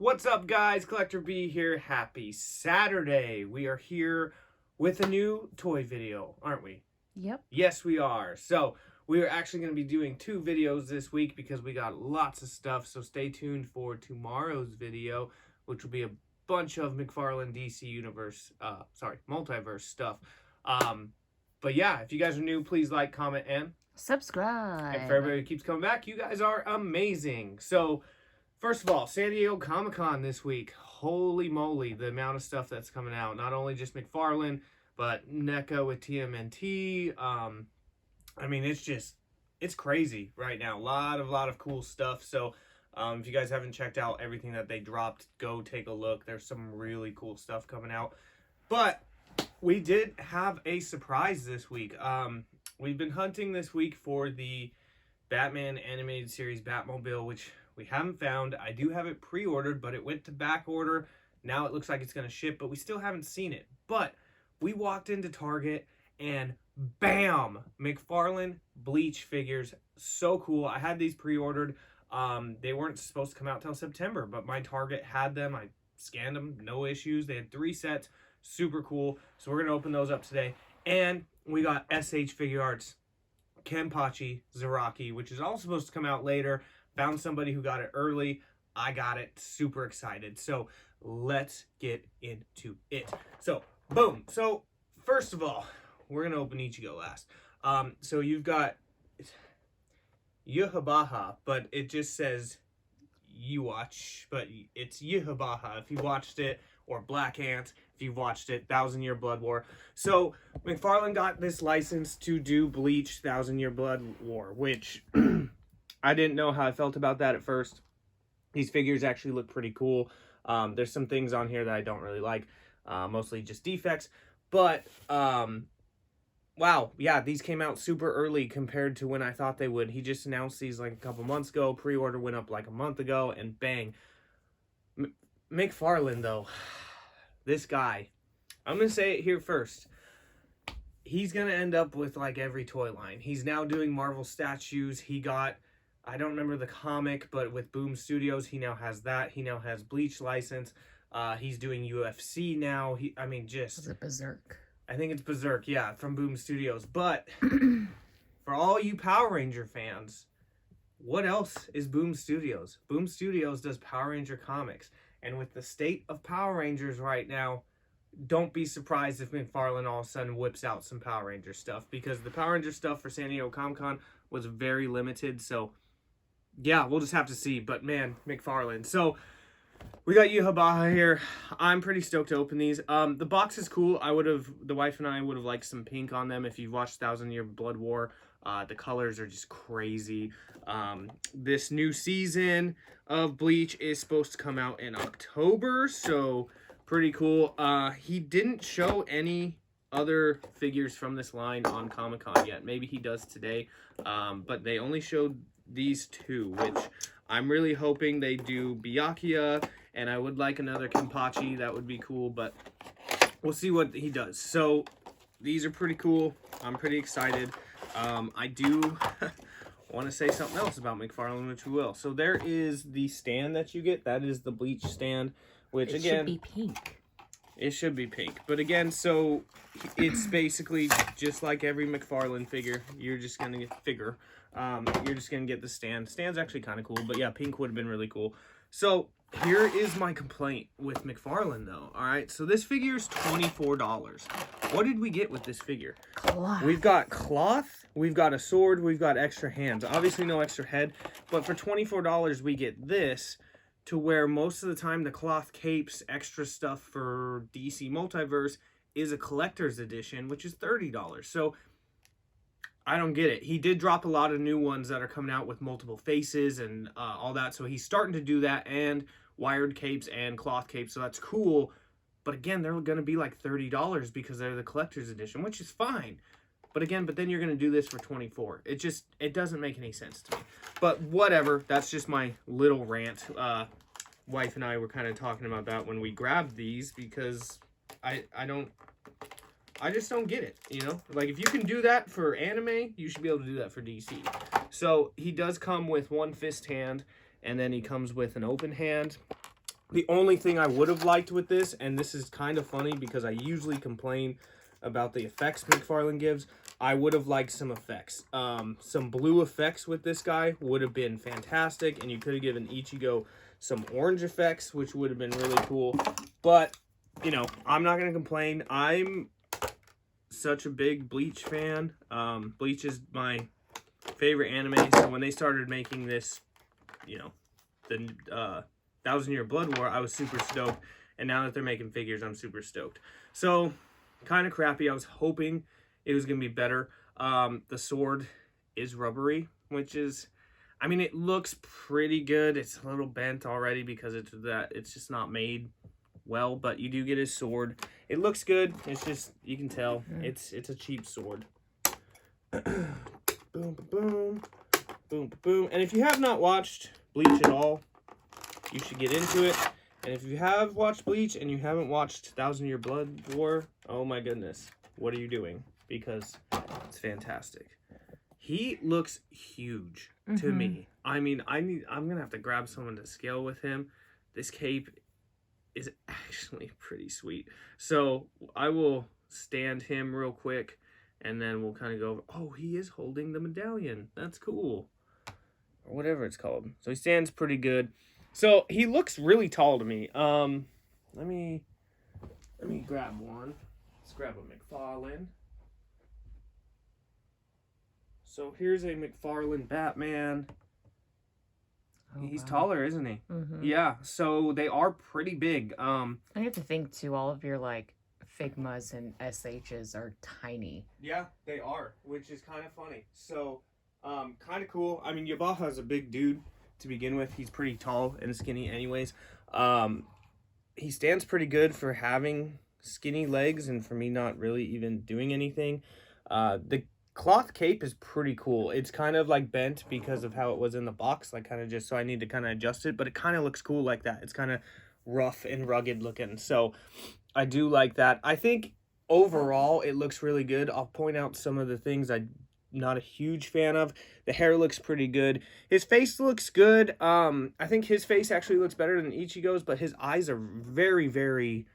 What's up, guys? Collector B here. Happy Saturday. We are here with a new toy video, aren't we? Yep. Yes, we are. So we are actually going to be doing 2 videos this week because we got lots of stuff. So stay tuned for tomorrow's video, which will be a bunch of McFarlane DC Universe, multiverse stuff. But yeah, if you guys are new, please like, comment, and subscribe. And for everybody who keeps coming back, you guys are amazing. So first of all, San Diego Comic-Con this week. Holy moly, the amount of stuff that's coming out. Not only just McFarlane, but NECA with TMNT. I mean, it's crazy right now. A lot of cool stuff. So if you guys haven't checked out everything that they dropped, go take a look. There's some really cool stuff coming out. But we did have a surprise this week. We've been hunting this week for the Batman animated series Batmobile, which we haven't found. I do have it pre-ordered, but it went to back order. Now it looks like it's going to ship, but we still haven't seen it. But we walked into Target and bam! McFarlane Bleach figures. So cool. I had these pre-ordered. They weren't supposed to come out till September, but my Target had them. I scanned them, no issues. They had 3 sets. Super cool. So we're going to open those up today. And we got S.H.Figuarts Kenpachi Zaraki, which is all supposed to come out later. Found somebody who got it early. I got it. Super excited. So let's get into it. So boom. So first of all, we're going to open Ichigo last. So you've got Yhwach, but it just says Yhwach, but it's Yhwach if you watched it, or Black Ant if you've watched it, 1,000-Year Blood War. So McFarlane got this license to do Bleach 1,000-Year Blood War, which I didn't know how I felt about that at first. These figures actually look pretty cool. There's some things on here that I don't really like, mostly just defects. But, wow, yeah, these came out super early compared to when I thought they would. He just announced these like a couple months ago. Pre-order went up like a month ago, and bang. McFarlane, though, this guy, I'm going to say it here first. He's going to end up with like every toy line. He's now doing Marvel statues. He got, I don't remember the comic, but with Boom Studios, he now has that. He now has Bleach license. He's doing UFC now. Was it Berserk? I think it's Berserk, yeah, from Boom Studios. But for all you Power Ranger fans, what else is Boom Studios? Boom Studios does Power Ranger comics. And with the state of Power Rangers right now, don't be surprised if McFarlane all of a sudden whips out some Power Ranger stuff, because the Power Ranger stuff for San Diego Comic-Con was very limited. So, yeah, we'll just have to see. But, man, McFarlane. So, we got Yhwach here. I'm pretty stoked to open these. The box is cool. The wife and I would have liked some pink on them if you've watched 1,000-Year Blood War. The colors are just crazy. This new season of Bleach is supposed to come out in October, so pretty cool. He didn't show any other figures from this line on Comic-Con yet. Maybe he does today, but they only showed these 2, which I'm really hoping they do Byakuya, and I would like another Kenpachi. That would be cool, but we'll see what he does. So these are pretty cool. I'm pretty excited. I do want to say something else about McFarlane, which we will. So there is the stand that you get. That is the Bleach stand, which again, should be pink. It should be pink. But again, so it's basically just like every McFarlane figure. You're just going to get you're just going to get the stand. Stand's actually kind of cool, but yeah, pink would have been really cool. So here is my complaint with McFarlane, though. All right, so this figure is $24. What did we get with this figure? Cloth. We've got cloth, we've got a sword, we've got extra hands. Obviously no extra head, but for $24 we get this, to where most of the time the cloth capes, extra stuff for DC Multiverse is a collector's edition, which is $30. So I don't get it. He did drop a lot of new ones that are coming out with multiple faces and all that. So he's starting to do that, and wired capes and cloth capes. So that's cool. But again, they're going to be like $30 because they're the collector's edition, which is fine. But then you're going to do this for $24. It doesn't make any sense to me. But whatever. That's just my little rant. Wife and I were kind of talking about that when we grabbed these, because I just don't get it, you know? Like, if you can do that for anime, you should be able to do that for DC. So he does come with one fist hand, and then he comes with an open hand. The only thing I would have liked with this, and this is kind of funny because I usually complain about the effects McFarlane gives, I would have liked some effects. Some blue effects with this guy would have been fantastic, and you could have given Ichigo some orange effects, which would have been really cool. But, you know, I'm not going to complain. I'm such a big Bleach fan. Bleach is my favorite anime, so when they started making this, you know, the 1,000-Year Blood War, I was super stoked, and now that they're making figures, I'm super stoked. So, kind of crappy. I was hoping it was going to be better. The sword is rubbery, which is, I mean, it looks pretty good. It's a little bent already because it's just not made well, but you do get his sword. It looks good. It's just, you can tell, it's a cheap sword. Boom, boom, boom, boom, boom. And if you have not watched Bleach at all, you should get into it. And if you have watched Bleach and you haven't watched 1,000-Year Blood War, oh my goodness, what are you doing? Because it's fantastic. He looks huge to me. I mean, I'm gonna have to grab someone to scale with him. This cape is actually pretty sweet. So I will stand him real quick, and then we'll kind of go over. Oh, he is holding the medallion. That's cool. Or whatever it's called. So he stands pretty good. So he looks really tall to me. Let me grab one. Let's grab a McFarlane. So here's a McFarlane Batman. Oh, he's taller, isn't he? Yeah, so they are pretty big. I have to think too, all of your like Figmas and SHs are tiny. Yeah, they are, which is kind of funny. So, kind of cool. I mean, Yhwach is a big dude to begin with. He's pretty tall and skinny anyways. He stands pretty good for having skinny legs and for me not really even doing anything. The cloth cape is pretty cool. It's kind of like bent because of how it was in the box, like kind of just, so I need to kind of adjust it, but it kind of looks cool like that. It's kind of rough and rugged looking, so I do like that. I think overall it looks really good. I'll point out some of the things I'm not a huge fan of. The hair looks pretty good. His face looks good. I think his face actually looks better than Ichigo's, but his eyes are very, very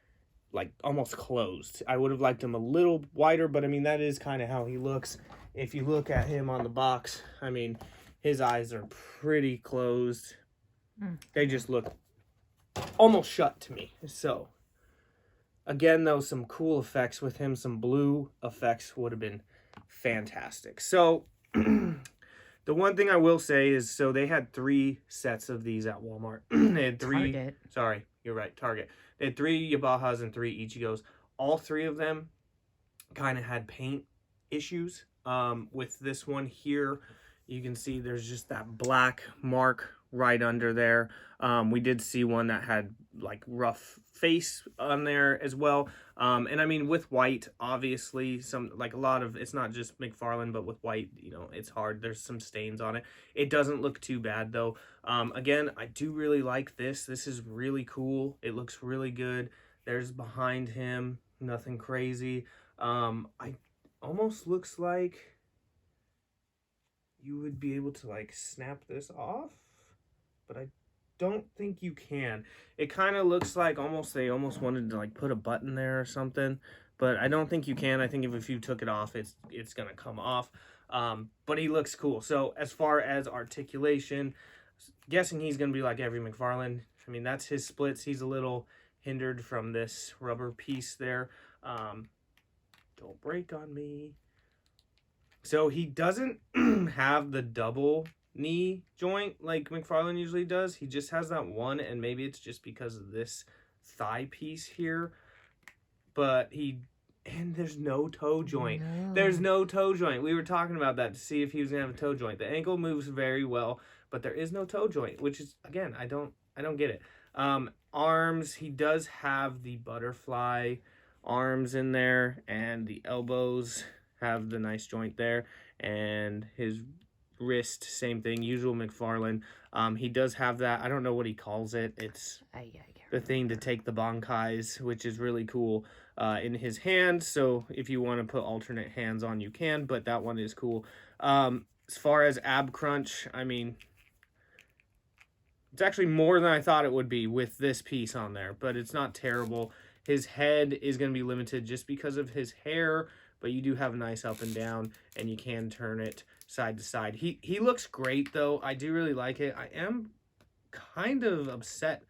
like almost closed. I would have liked him a little wider, but I mean, that is kind of how he looks. If you look at him on the box, I mean, his eyes are pretty closed. They just look almost shut to me. So, again, though, some cool effects with him, some blue effects would have been fantastic. So, the one thing I will say is, so they had 3 sets of these at Walmart. They had 3. Target. Sorry, you're right, Target. They had 3 Yhwachs and 3 Ichigos. All 3 of them kind of had paint issues. With this one here, you can see there's just that black mark right under there. We did see one that had like rough face on there as well. And I mean, with white, obviously, some like a lot of, it's not just McFarlane, but with white, you know, it's hard. There's some stains on it. It doesn't look too bad though. Again, I do really like this. This is really cool. It looks really good. There's behind him, nothing crazy. I almost looks like you would be able to like snap this off, but I don't think you can. It kind of looks like they almost wanted to like put a button there or something, but I don't think you can. I think if you took it off, it's gonna come off. But he looks cool. So as far as articulation, guessing he's gonna be like every McFarlane. I mean, that's his splits. He's a little hindered from this rubber piece there. Don't break on me. So he doesn't have the double knee joint like McFarlane usually does. He just has that one, and maybe it's just because of this thigh piece here. But and there's no toe joint. No. There's no toe joint. We were talking about that to see if he was gonna have a toe joint. The ankle moves very well, but there is no toe joint, which is, again, I don't get it. Arms, he does have the butterfly arms in there, and the elbows have the nice joint there, and his wrist, same thing, usual McFarlane. He does have that, I don't know what he calls it. It's the thing to take the bankais, which is really cool, in his hand. So if you want to put alternate hands on, you can, but that one is cool. As far as ab crunch, I mean, It's actually more than I thought it would be with this piece on there, but it's not terrible. His head is going to be limited just because of his hair, but you do have a nice up and down, and you can turn it side to side. He looks great, though. I do really like it. I am kind of upset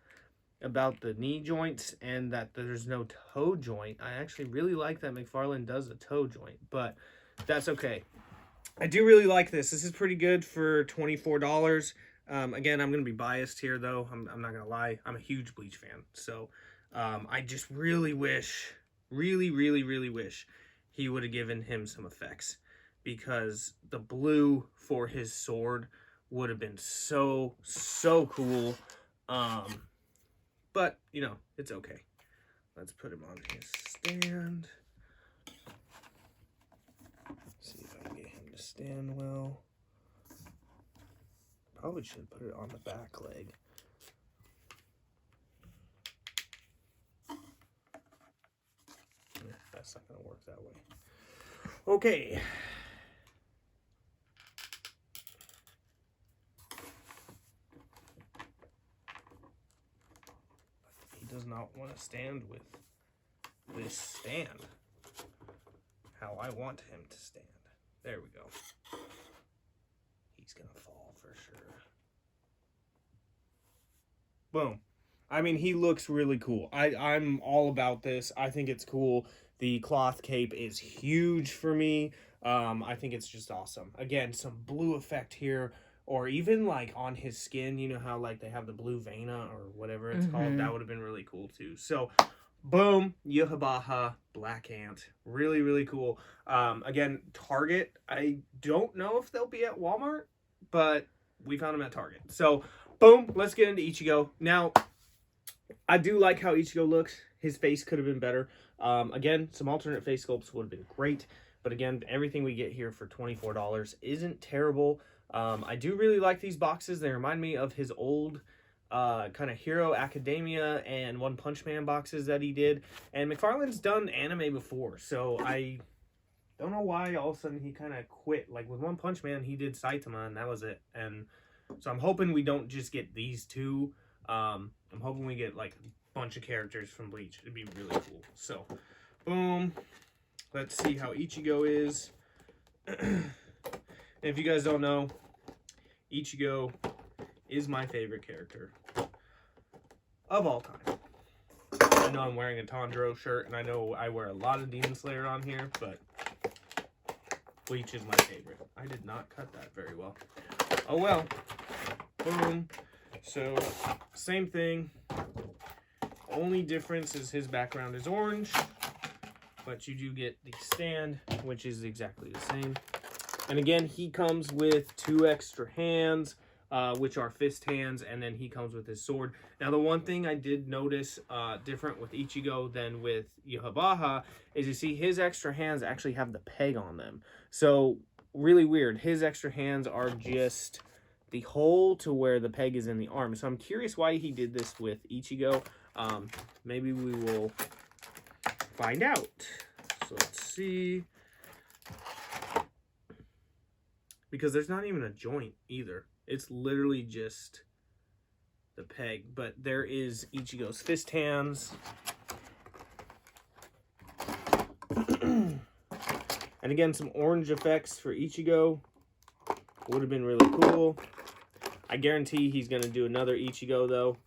about the knee joints and that there's no toe joint. I actually really like that McFarlane does a toe joint, but that's okay. I do really like this. This is pretty good for $24. Again, I'm going to be biased here, though. I'm not going to lie. I'm a huge Bleach fan. So I just really wish, really wish he would have given him some effects, because the blue for his sword would have been so cool. But, you know, it's okay. Let's put him on his stand. See if I can get him to stand well. Probably should put it on the back leg. That's not going to work that way. Okay. He does not want to stand with this stand how I want him to stand. There we go. He's going to fall for sure. Boom. I mean, he looks really cool. I'm all about this. I think it's cool. The cloth cape is huge for me. I think it's just awesome. Again, some blue effect here, or even like on his skin, you know how like they have the blue vena or whatever it's called? That would have been really cool too. So, boom, Yhwach, Black Ant. Really cool. Again, Target. I don't know if they'll be at Walmart, but we found them at Target. So, boom, let's get into Ichigo. Now, I do like how Ichigo looks. His face could have been better. Again, some alternate face sculpts would have been great. But again, everything we get here for $24 isn't terrible. I do really like these boxes. They remind me of his old kind of Hero Academia and One Punch Man boxes that he did. And McFarlane's done anime before, so I don't know why all of a sudden he kind of quit. Like with One Punch Man, he did Saitama, and that was it. And so I'm hoping we don't just get these two. I'm hoping we get like a bunch of characters from Bleach. It'd be really cool. So, boom. Let's see how Ichigo is. And if you guys don't know, Ichigo is my favorite character of all time. I know I'm wearing a Tanjiro shirt, and I know I wear a lot of Demon Slayer on here, but Bleach is my favorite. I did not cut that very well. Oh well. Boom. So, same thing. Only difference is his background is orange, but you do get the stand, which is exactly the same. And again, he comes with 2 extra hands, which are fist hands, and then he comes with his sword. Now, the one thing I did notice different with Ichigo than with Yhwach is you see his extra hands actually have the peg on them. So, really weird. His extra hands are just the hole to where the peg is in the arm. So I'm curious why he did this with Ichigo. Maybe we will find out. So let's see. Because there's not even a joint either. It's literally just the peg. But there is Ichigo's fist hands. And again, some orange effects for Ichigo. Would have been really cool. I guarantee he's going to do another Ichigo, though.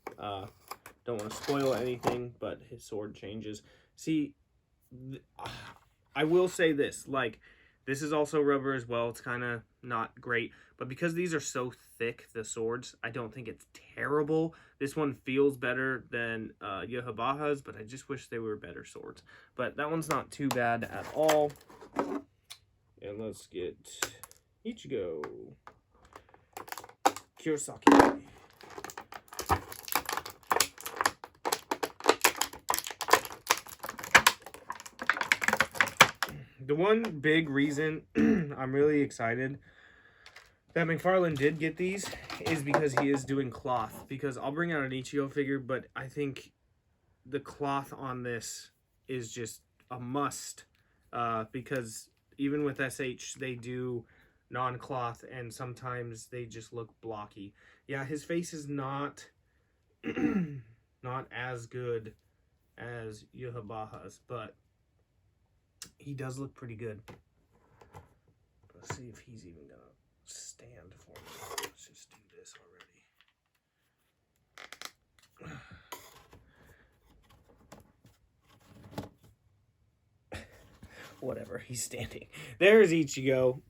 Don't want to spoil anything, but his sword changes. See, I will say this. Like, this is also rubber as well. It's kind of not great. But because these are so thick, the swords, I don't think it's terrible. This one feels better than Yhwach's, but I just wish they were better swords. But that one's not too bad at all. And let's get Ichigo. Kurosaki. The one big reason I'm really excited that McFarlane did get these is because he is doing cloth. Because I'll bring out an Ichigo figure, but I think the cloth on this is just a must. Because even with SH, they do non-cloth, and sometimes they just look blocky. yeah, his face is not not as good as Yhwach's, but he does look pretty good. Let's see if he's even gonna stand for me. Let's just do this already. Whatever, he's standing. There's Ichigo.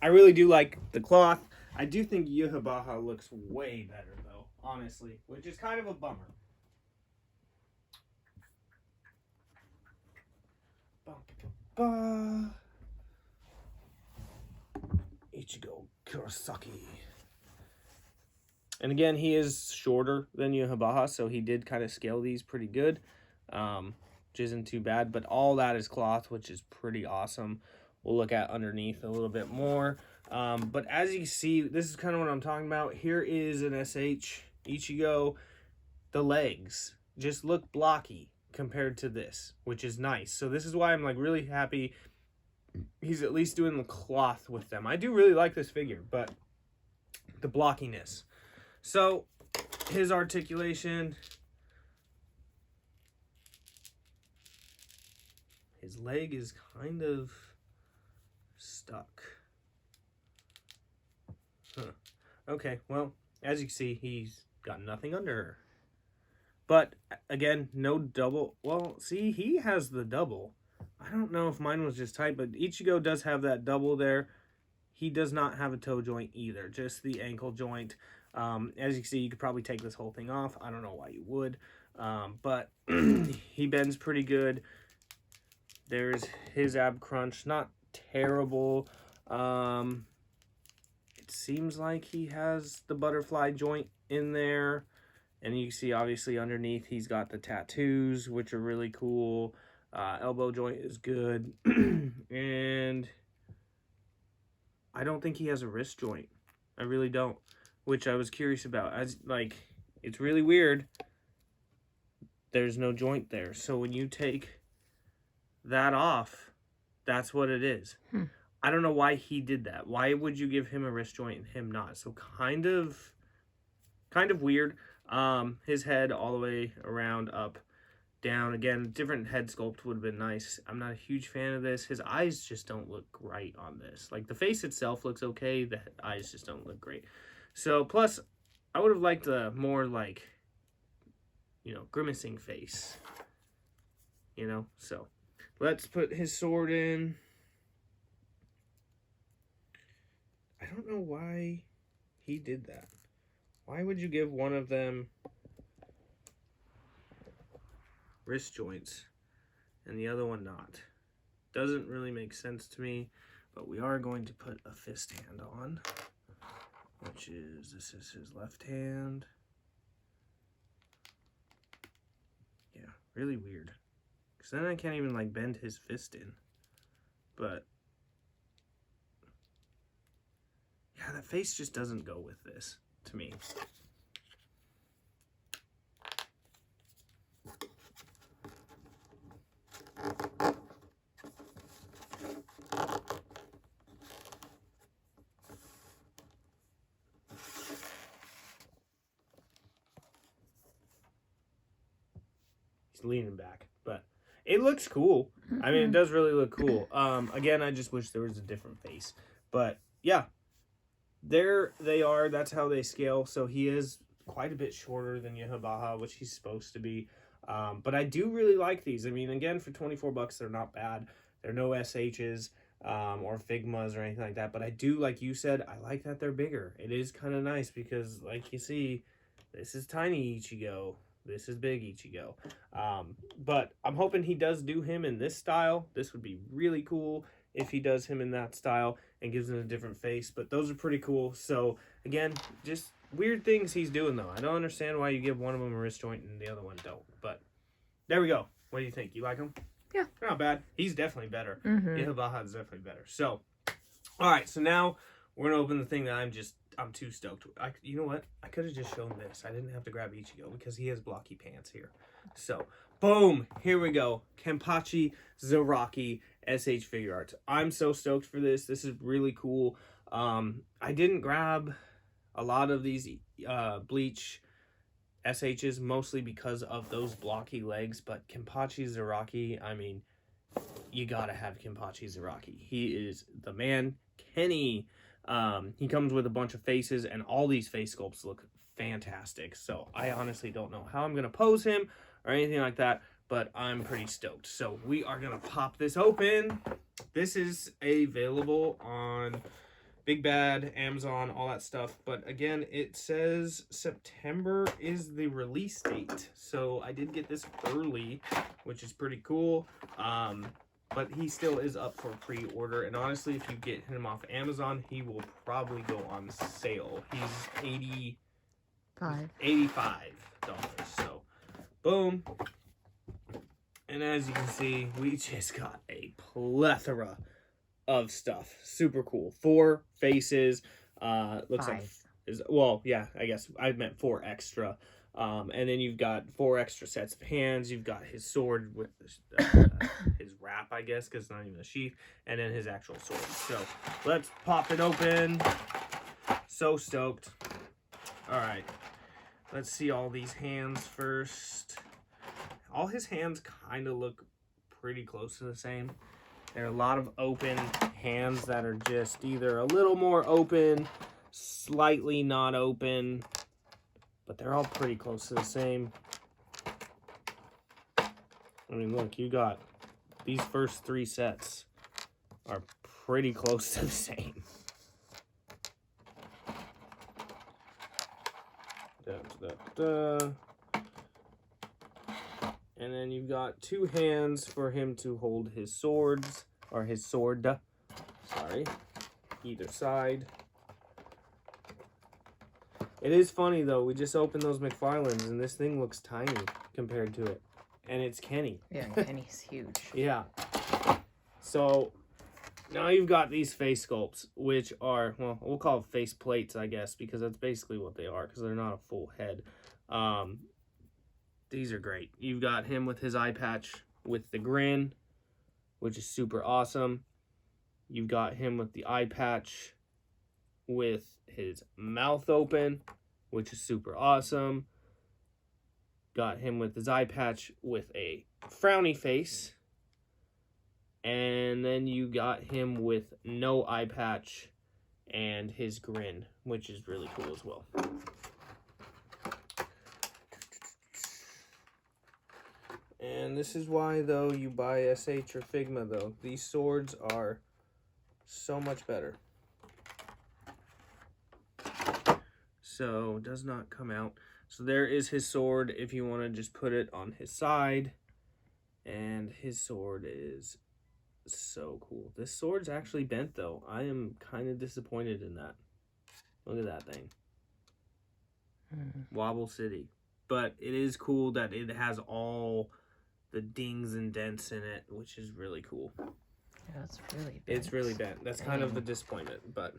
I really do like the cloth. I do think Yhwach looks way better, though, honestly, which is kind of a bummer. Ichigo Kurosaki. And again, he is shorter than Yhwach, so he did kind of scale these pretty good, which isn't too bad. But all that is cloth, which is pretty awesome. We'll look at underneath a little bit more. But as you see, this is kind of what I'm talking about. Here is an S.H. Ichigo. The legs just look blocky compared to this, which is nice. So this is why I'm like really happy he's at least doing the cloth with them. I do really like this figure, but the blockiness. So his articulation, his leg is kind of stuck. Okay, well, as you can see, he's got nothing under her. But again, no double. Well, see, he has the double. I don't know if mine was just tight, but Ichigo does have that double there. He does not have a toe joint either, just the ankle joint. As you can see, you could probably take this whole thing off. I don't know why you would, but he bends pretty good. There's his ab crunch, not terrible. It seems like he has the butterfly joint in there. And you can see, obviously, underneath, he's got the tattoos, which are really cool. Elbow joint is good. And I don't think he has a wrist joint. I really don't. Which I was curious about. It's really weird. There's no joint there. So when you take that off, that's what it is. I don't know why he did that. Why would you give him a wrist joint and him not? So kind of weird. His head all the way around, up, down. Again, different head sculpt would have been nice. I'm not a huge fan of this. His eyes just don't look right on this. Like, the face itself looks okay. The eyes just don't look great. So, plus, I would have liked a more, like, grimacing face. So, let's put his sword in. I don't know why he did that. Why would you give one of them wrist joints and the other one not? Doesn't really make sense to me, but we are going to put a fist hand on, this is his left hand. Yeah, really weird. Because then I can't even, bend his fist in. But yeah, that face just doesn't go with this, to me. He's leaning back, but it looks cool. I mean, it does really look cool. Again, I just wish there was a different face. But yeah, there they are. That's how they scale. So he is quite a bit shorter than Yhwach, which he's supposed to be. But I do really like these. I mean, again, for $24, they're not bad. They're no SHs or Figmas or anything like that. But I do, like you said, I like that they're bigger. It is kind of nice because, like you see, this is tiny Ichigo. This is big Ichigo. But I'm hoping he does do him in this style. This would be really cool if he does him in that style and gives him a different face. But those are pretty cool. So, again, just weird things he's doing, though. I don't understand why you give one of them a wrist joint and the other one don't. But there we go. What do you think? You like him? Yeah. They're not bad. He's definitely better. Yhwach is definitely better. So, all right. So now we're going to open the thing that I'm too stoked with. You know what? I could have just shown this. I didn't have to grab Ichigo because he has blocky pants here. So, boom. Here we go. Kenpachi Zaraki S.H.Figuarts. I'm so stoked for this. This is really cool. I didn't grab a lot of these Bleach SHs, mostly because of those blocky legs, but Kenpachi Zaraki, I mean, you gotta have Kenpachi Zaraki. He is the man. Kenny, he comes with a bunch of faces, and all these face sculpts look fantastic. So I honestly don't know how I'm gonna pose him or anything like that, but I'm pretty stoked. So we are gonna pop this open. This is available on Big Bad, Amazon, all that stuff. But again, it says September is the release date. So I did get this early, which is pretty cool. But he still is up for pre-order. And honestly, if you get him off Amazon, he will probably go on sale. He's $85. So, boom. And as you can see, we just got a plethora of stuff. Super cool. 4 faces. Looks 5. like well, yeah, I guess I meant 4 extra. And then you've got 4 extra sets of hands. You've got his sword with his wrap, I guess, because it's not even a sheath, and then his actual sword. So let's pop it open. So stoked. All right, let's see all these hands first. All his hands kind of look pretty close to the same. There are a lot of open hands that are just either a little more open, slightly not open, but they're all pretty close to the same. I mean, look, you got these first 3 sets are pretty close to the same. And then you've got 2 hands for him to hold his swords, or his sword, sorry, either side. It is funny, though. We just opened those McFarlanes, and this thing looks tiny compared to it. And it's Kenny. Yeah, Kenny's huge. Yeah. So, now you've got these face sculpts, which are, well, we'll call them face plates, I guess, because that's basically what they are, because they're not a full head. These are great. You've got him with his eye patch with the grin, which is super awesome. You've got him with the eye patch with his mouth open, which is super awesome. Got him with his eye patch with a frowny face. And then you got him with no eye patch and his grin, which is really cool as well. And this is why, though, you buy SH or Figma, though. These swords are so much better. So, does not come out. So, there is his sword if you want to just put it on his side. And his sword is so cool. This sword's actually bent, though. I am kind of disappointed in that. Look at that thing. Wobble City. But it is cool that it has all the dings and dents in it, which is really cool. Yeah, it's really bent. It's really bent. That's kind of the disappointment, but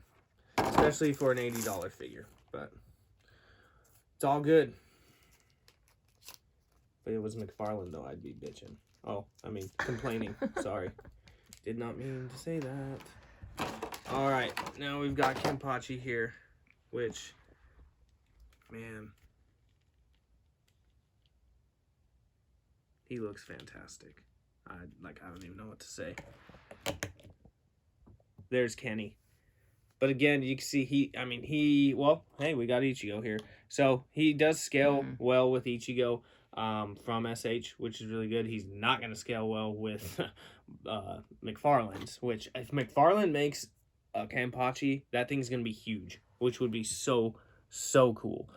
especially for an $80 figure. But it's all good. If it was McFarlane, though, I'd be bitching. Oh, I mean, complaining. Sorry. Did not mean to say that. All right, now we've got Kenpachi here, which, man, he looks fantastic. I don't even know what to say. There's Kenny. But again, you can see well, hey, we got Ichigo here. So he does scale well with Ichigo from SH, which is really good. He's not going to scale well with McFarlane's, which if McFarlane makes a Kenpachi, that thing's going to be huge, which would be so cool.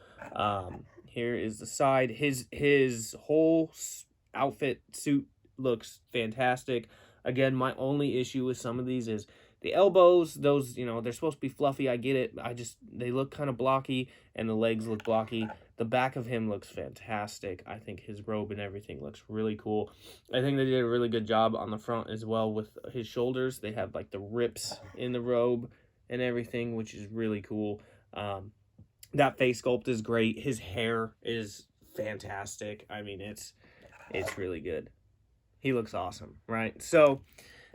Here is the side. His whole outfit suit looks fantastic. Again, my only issue with some of these is the elbows. Those, they're supposed to be fluffy. I get it. They look kind of blocky, and the legs look blocky. The back of him looks fantastic. I think his robe and everything looks really cool. I think they did a really good job on the front as well with his shoulders. They have like the rips in the robe and everything, which is really cool. That face sculpt is great. His hair is fantastic. I mean, it's really good. He looks awesome, right? So,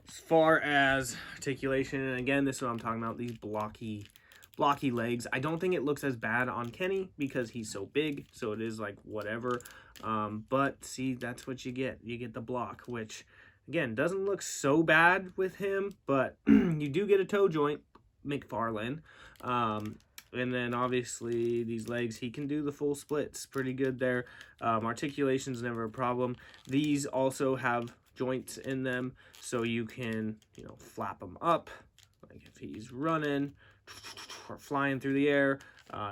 as far as articulation, and again, this is what I'm talking about, these blocky blocky legs. I don't think it looks as bad on Kenny because he's so big, so it is like whatever. But see, that's what you get. You get the block, which again doesn't look so bad with him, but you do get a toe joint, McFarlane. And then obviously these legs, he can do the full splits pretty good there. Articulation's never a problem. These also have joints in them, so you can, you know, flap them up. Like if he's running or flying through the air,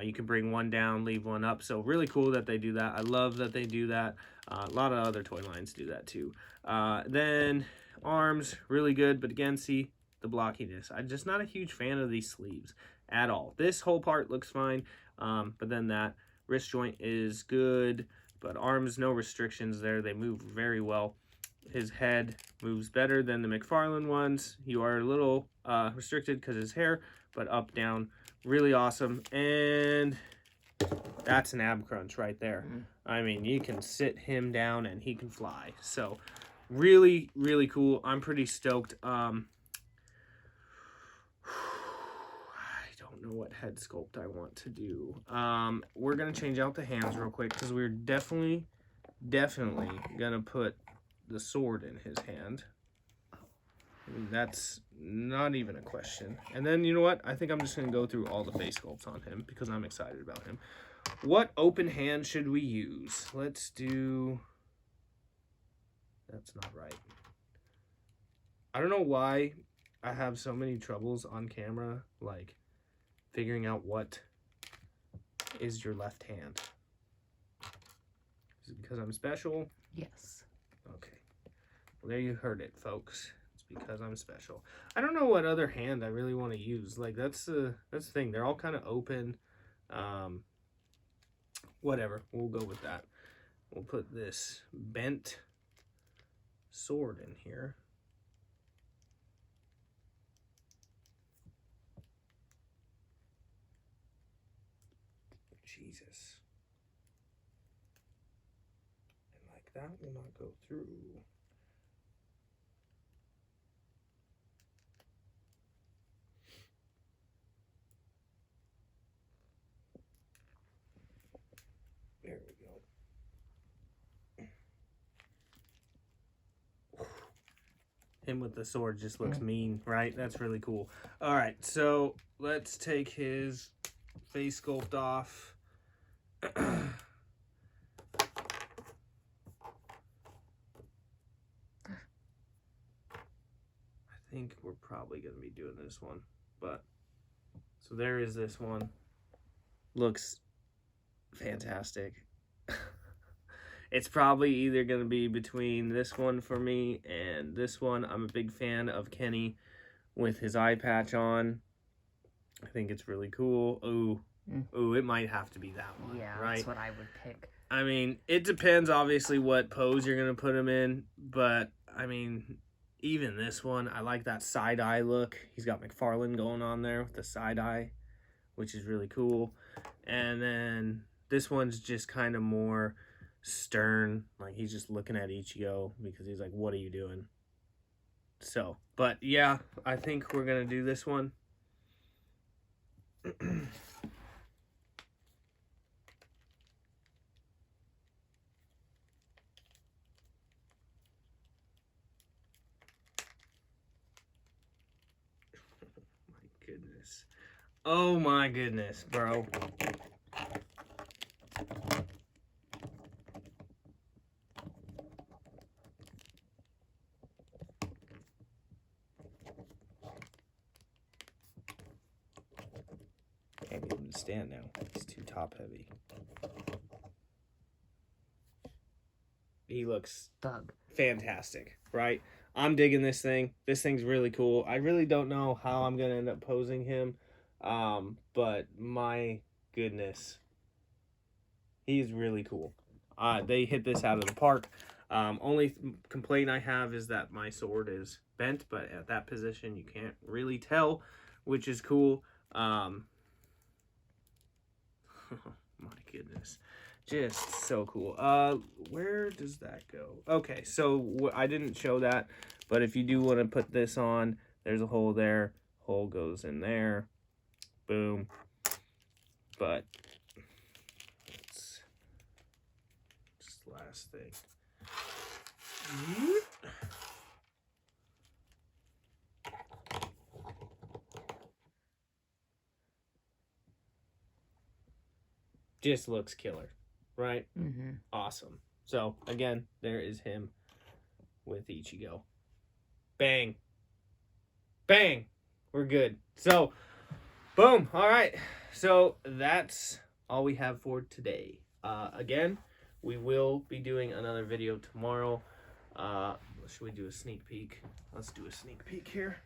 you can bring one down, leave one up. So really cool that they do that. I love that they do that. A lot of other toy lines do that too. Then arms, really good, but again, see the blockiness. I'm just not a huge fan of these sleeves at all. This whole part looks fine, but then that wrist joint is good, but arms, no restrictions there. They move very well. His head moves better than the McFarlane ones. You are a little restricted because his hair, but up, down, really awesome. And that's an ab crunch right there. I mean, you can sit him down and he can fly. So really, really cool. I'm pretty stoked. I don't know what head sculpt I want to do. We're going to change out the hands real quick because we're definitely going to put the sword in his hand. I mean, that's not even a question. And then, you know what? I think I'm just going to go through all the face sculpts on him because I'm excited about him. What open hand should we use? Let's do... That's not right. I don't know why I have so many troubles on camera, like figuring out what is your left hand. Is it because I'm special? Yes. Okay. Well, there you heard it, folks. It's because I'm special. I don't know what other hand I really want to use. Like, that's the thing. They're all kind of open. Whatever. We'll go with that. We'll put this bent sword in here. Jesus. And like that will not go through. There we go. Him with the sword just looks mean, right? That's really cool. All right, so let's take his face sculpt off. I think we're probably going to be doing this one, but so there is this one. Looks fantastic. It's probably either going to be between this one for me and this one. I'm a big fan of Kenny with his eye patch on. I think it's really cool. Ooh, it might have to be that one. Yeah, right? That's what I would pick. I mean, it depends obviously what pose you're going to put him in, but I mean, even this one, I like that side eye look. He's got McFarlane going on there with the side eye, which is really cool. And then this one's just kind of more stern, like he's just looking at Ichigo because he's like, what are you doing? So, but yeah, I think we're gonna do this one. My goodness. Oh my goodness, bro. Can't get him to stand now. He's too top heavy. He looks Thug. fantastic, right? I'm digging this thing. This thing's really cool. I really don't know how I'm going to end up posing him, but my goodness, he's really cool. They hit this out of the park. Only complaint I have is that my sword is bent, but at that position you can't really tell, which is cool. My goodness, just so cool. Where does that go? Okay, so I didn't show that, but if you do want to put this on, there's a hole there. Hole goes in there. Boom. But it's just the last thing. Just looks killer, right? Mm-hmm. Awesome. So again, there is him with Ichigo. Bang. Bang. We're good. So, boom. All right. So that's all we have for today. Again, we will be doing another video tomorrow. Should we do a sneak peek? Let's do a sneak peek here.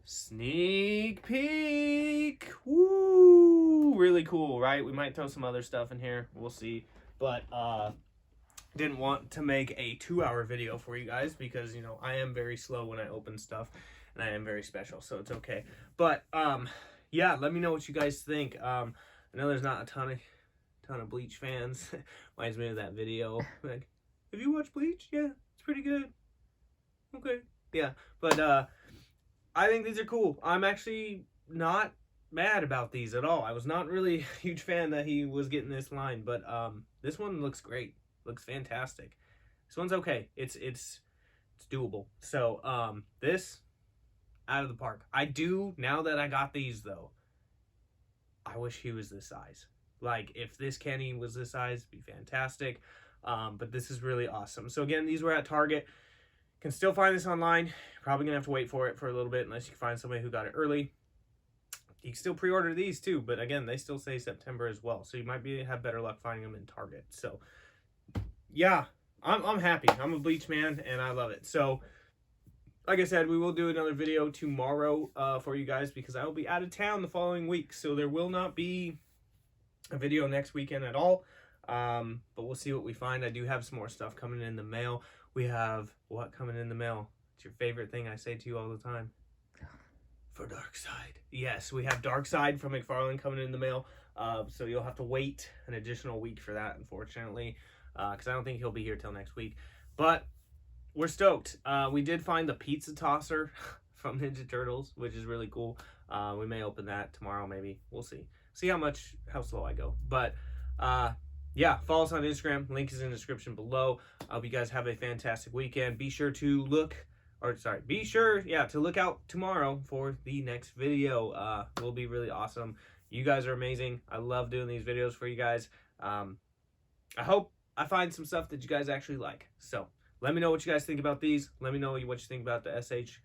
Sneak peek. Woo! Really cool, right? We might throw some other stuff in here. We'll see. But didn't want to make a 2-hour video for you guys because, you know, I am very slow when I open stuff and I am very special, so it's okay. But yeah, let me know what you guys think. I know there's not a ton of Bleach fans. Reminds me of that video. Like, have you watched Bleach? Yeah, it's pretty good. Okay. Yeah, but I think these are cool. I'm actually not mad about these at all. I was not really a huge fan that he was getting this line, but this one looks great. Looks fantastic. This one's okay. It's doable. So this out of the park. I do, now that I got these though, I wish he was this size. Like, if this Kenny was this size, it'd be fantastic. But this is really awesome. So again, these were at Target. Can still find this online. Probably gonna have to wait for it for a little bit unless you can find somebody who got it early. You can still pre-order these too, but again, they still say September as well. So you might have better luck finding them in Target. So yeah, I'm happy. I'm a Bleach man and I love it. So like I said, we will do another video tomorrow for you guys because I will be out of town the following week. So there will not be a video next weekend at all. But we'll see what we find. I do have some more stuff coming in the mail. We have what coming in the mail? It's your favorite thing I say to you all the time. For Darkseid. Yes, we have Darkseid from McFarlane coming in the mail. So you'll have to wait an additional week for that, unfortunately. Because I don't think he'll be here till next week. But we're stoked. We did find the pizza tosser from Ninja Turtles, which is really cool. We may open that tomorrow, maybe. We'll see. See how slow I go. But yeah, follow us on Instagram. Link is in the description below. I hope you guys have a fantastic weekend. Be sure to look out tomorrow for the next video. Will be really awesome. You guys are amazing. I love doing these videos for you guys. I hope I find some stuff that you guys actually like. So let me know what you guys think about these. Let me know what you think about the S.H.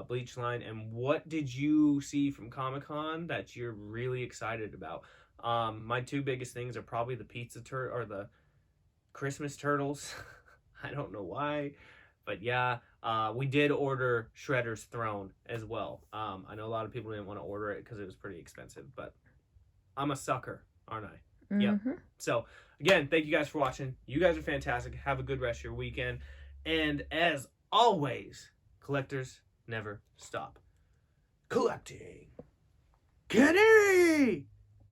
Bleach line, and what did you see from Comic-Con that you're really excited about? My two biggest things are probably the the Christmas turtles. I don't know why, but yeah, we did order Shredder's Throne as well. I know a lot of people didn't want to order it because it was pretty expensive, but I'm a sucker, aren't I? Mm-hmm. Yep. So again, thank you guys for watching. You guys are fantastic. Have a good rest of your weekend. And as always, collectors never stop collecting. Kenny!